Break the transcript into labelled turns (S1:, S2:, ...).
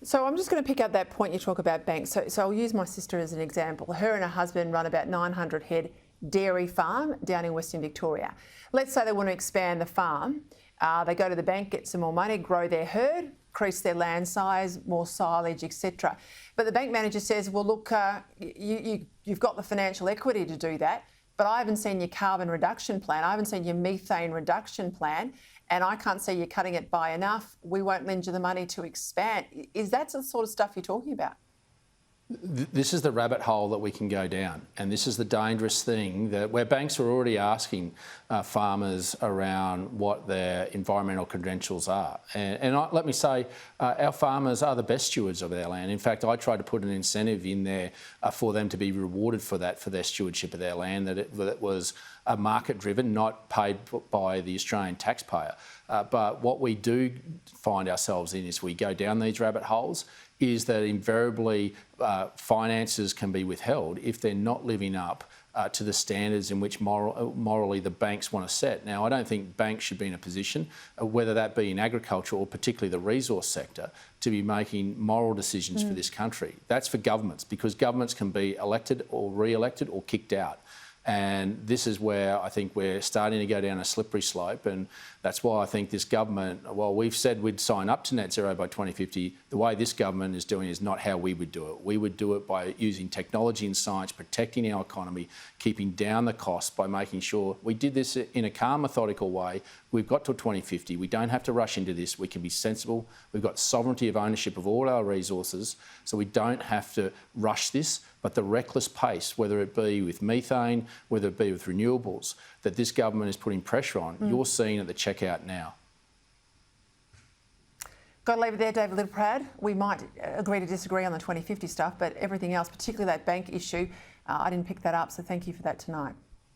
S1: So I'm just going to pick up that point you talk about banks. So I'll use my sister as an example. Her and her husband run about 900 head dairy farm down in Western Victoria. Let's say they want to expand the farm. They go to the bank, get some more money, grow their herd, increase their land size, more silage, etc. But the bank manager says, well, look, you've got the financial equity to do that, but I haven't seen your carbon reduction plan. I haven't seen your methane reduction plan, and I can't see you cutting it by enough. We won't lend you the money to expand. Is that the sort of stuff you're talking about?
S2: This is the rabbit hole that we can go down, and this is the dangerous thing that where banks are already asking farmers around what their environmental credentials are. Let me say, our farmers are the best stewards of their land. In fact, I try to put an incentive in there for them to be rewarded for that, for their stewardship of their land, that it was market-driven, not paid by the Australian taxpayer. But what we do find ourselves in is we go down these rabbit holes is that invariably finances can be withheld if they're not living up to the standards in which morally the banks want to set. Now, I don't think banks should be in a position, whether that be in agriculture or particularly the resource sector, to be making moral decisions for this country. That's for governments, because governments can be elected or re-elected or kicked out. And this is where I think we're starting to go down a slippery slope, and that's why I think this government, while we've said we'd sign up to net zero by 2050, the way this government is doing is not how we would do it. We would do it by using technology and science, protecting our economy, keeping down the costs by making sure we did this in a calm, methodical way. We've got till 2050. We don't have to rush into this. We can be sensible. We've got sovereignty of ownership of all our resources, so we don't have to rush this. But the reckless pace, whether it be with methane, whether it be with renewables, that this government is putting pressure on, you're seeing at the checkout now.
S1: Got to leave it there, David Littleproud. We might agree to disagree on the 2050 stuff, but everything else, particularly that bank issue, I didn't pick that up, so thank you for that tonight.